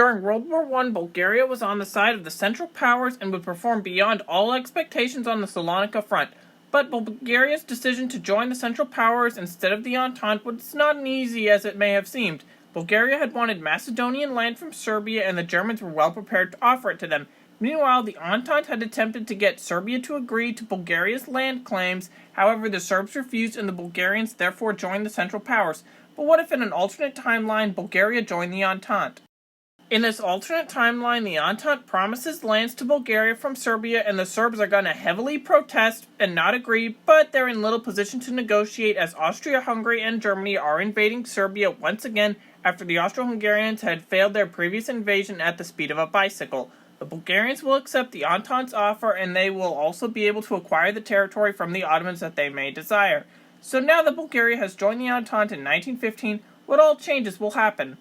During World War I, Bulgaria was on the side of the Central Powers and would perform beyond all expectations on the Salonika front. But Bulgaria's decision to join the Central Powers instead of the Entente was not as easy as it may have seemed. Bulgaria had wanted Macedonian land from Serbia, and the Germans were well prepared to offer it to them. Meanwhile, the Entente had attempted to get Serbia to agree to Bulgaria's land claims. However, the Serbs refused, and the Bulgarians therefore joined the Central Powers. But what if in an alternate timeline, Bulgaria joined the Entente? In this alternate timeline, the Entente promises lands to Bulgaria from Serbia, and the Serbs are going to heavily protest and not agree, but they're in little position to negotiate as Austria-Hungary and Germany are invading Serbia once again after the Austro-Hungarians had failed their previous invasion at the speed of a bicycle. The Bulgarians will accept the Entente's offer, and they will also be able to acquire the territory from the Ottomans that they may desire. So now that Bulgaria has joined the Entente in 1915, what all changes will happen?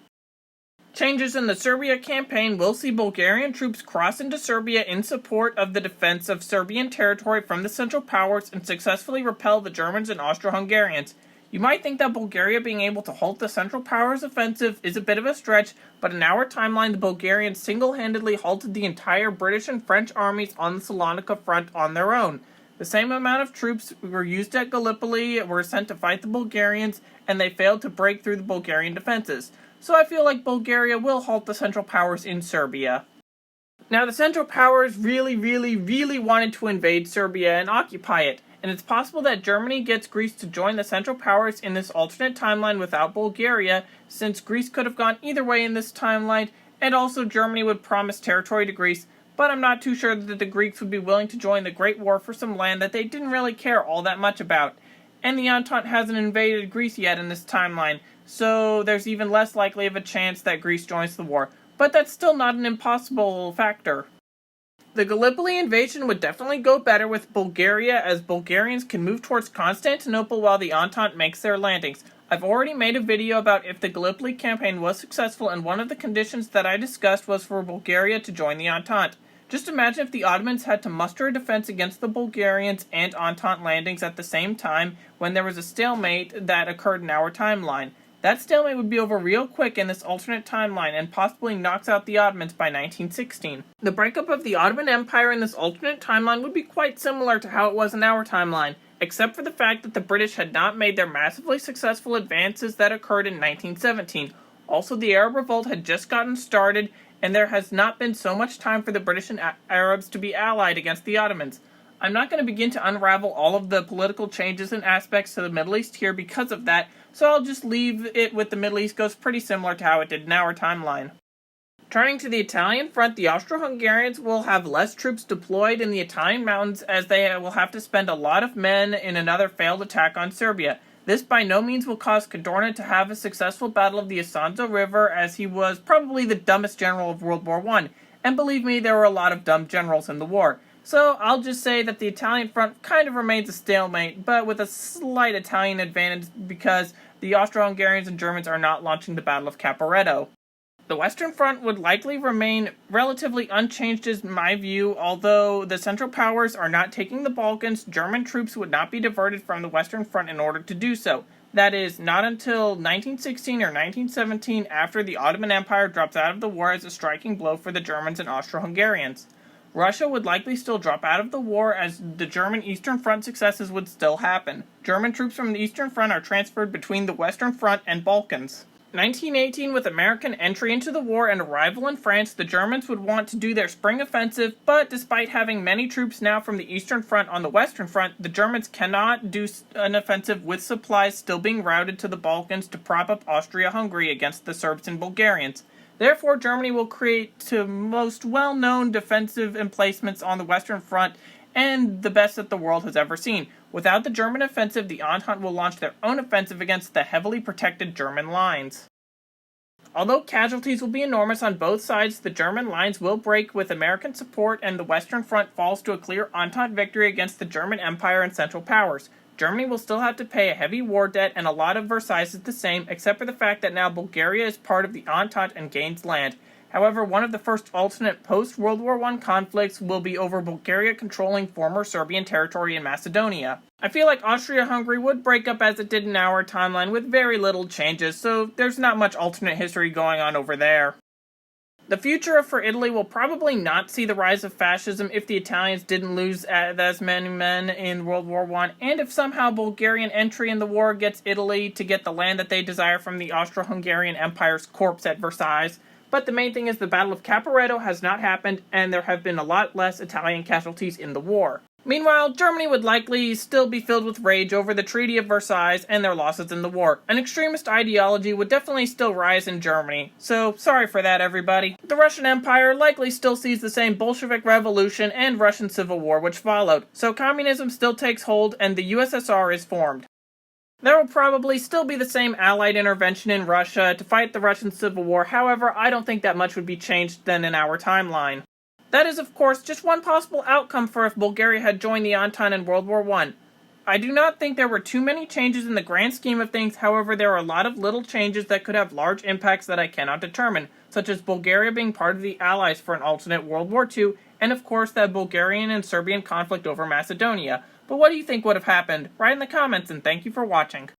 Changes in the Serbia campaign will see Bulgarian troops cross into Serbia in support of the defense of Serbian territory from the Central Powers and successfully repel the Germans and Austro-Hungarians. You might think that Bulgaria being able to halt the Central Powers offensive is a bit of a stretch, but in our timeline the Bulgarians single-handedly halted the entire British and French armies on the Salonika front on their own. The same amount of troops were used at Gallipoli, were sent to fight the Bulgarians, and they failed to break through the Bulgarian defenses. So I feel like Bulgaria will halt the Central Powers in Serbia. Now the Central Powers really wanted to invade Serbia and occupy it, and it's possible that Germany gets Greece to join the Central Powers in this alternate timeline without Bulgaria, since Greece could have gone either way in this timeline, and also Germany would promise territory to Greece, but I'm not too sure that the Greeks would be willing to join the Great War for some land that they didn't really care all that much about. And the Entente hasn't invaded Greece yet in this timeline, so there's even less likely of a chance that Greece joins the war. But that's still not an impossible factor. The Gallipoli invasion would definitely go better with Bulgaria, as Bulgarians can move towards Constantinople while the Entente makes their landings. I've already made a video about if the Gallipoli campaign was successful, and one of the conditions that I discussed was for Bulgaria to join the Entente. Just imagine if the Ottomans had to muster a defense against the Bulgarians and Entente landings at the same time when there was a stalemate that occurred in our timeline. That stalemate would be over real quick in this alternate timeline and possibly knocks out the Ottomans by 1916. The breakup of the Ottoman Empire in this alternate timeline would be quite similar to how it was in our timeline, except for the fact that the British had not made their massively successful advances that occurred in 1917. Also, the Arab Revolt had just gotten started, and there has not been so much time for the British and Arabs to be allied against the Ottomans. I'm not going to begin to unravel all of the political changes and aspects to the Middle East here because of that, so I'll just leave it with the Middle East goes pretty similar to how it did in our timeline. Turning to the Italian front, the Austro-Hungarians will have less troops deployed in the Italian mountains, as they will have to spend a lot of men in another failed attack on Serbia. This by no means will cause Cadorna to have a successful battle of the Isonzo River, as he was probably the dumbest general of World War I, and believe me, there were a lot of dumb generals in the war. So I'll just say that the Italian front kind of remains a stalemate, but with a slight Italian advantage because the Austro-Hungarians and Germans are not launching the Battle of Caporetto. The Western Front would likely remain relatively unchanged in my view, although the Central Powers are not taking the Balkans. German troops would not be diverted from the Western Front in order to do so. That is, not until 1916 or 1917, after the Ottoman Empire drops out of the war as a striking blow for the Germans and Austro-Hungarians. Russia would likely still drop out of the war, as the German Eastern Front successes would still happen. German troops from the Eastern Front are transferred between the Western Front and Balkans. 1918, with American entry into the war and arrival in France, the Germans would want to do their spring offensive, but despite having many troops now from the Eastern Front on the Western Front, the Germans cannot do an offensive with supplies still being routed to the Balkans to prop up Austria-Hungary against the Serbs and Bulgarians. Therefore, Germany will create two most well-known defensive emplacements on the Western Front, and the best that the world has ever seen. Without the German offensive, the Entente will launch their own offensive against the heavily protected German lines. Although casualties will be enormous on both sides, the German lines will break with American support, and the Western Front falls to a clear Entente victory against the German Empire and Central Powers. Germany will still have to pay a heavy war debt, and a lot of Versailles is the same, except for the fact that now Bulgaria is part of the Entente and gains land. However, one of the first alternate post-World War I conflicts will be over Bulgaria controlling former Serbian territory in Macedonia. I feel like Austria-Hungary would break up as it did in our timeline with very little changes, so there's not much alternate history going on over there. The future for Italy will probably not see the rise of fascism if the Italians didn't lose as many men in World War I, and if somehow Bulgarian entry in the war gets Italy to get the land that they desire from the Austro-Hungarian Empire's corpse at Versailles. But the main thing is the Battle of Caporetto has not happened, and there have been a lot less Italian casualties in the war. Meanwhile, Germany would likely still be filled with rage over the Treaty of Versailles and their losses in the war. An extremist ideology would definitely still rise in Germany, so sorry for that, everybody. The Russian Empire likely still sees the same Bolshevik Revolution and Russian Civil War which followed, so communism still takes hold and the USSR is formed. There will probably still be the same Allied intervention in Russia to fight the Russian Civil War, however, I don't think that much would be changed then in our timeline. That is, of course, just one possible outcome for if Bulgaria had joined the Entente in World War I. I do not think there were too many changes in the grand scheme of things, however there are a lot of little changes that could have large impacts that I cannot determine, such as Bulgaria being part of the Allies for an alternate World War II, and of course the Bulgarian and Serbian conflict over Macedonia. But what do you think would have happened? Write in the comments, and thank you for watching.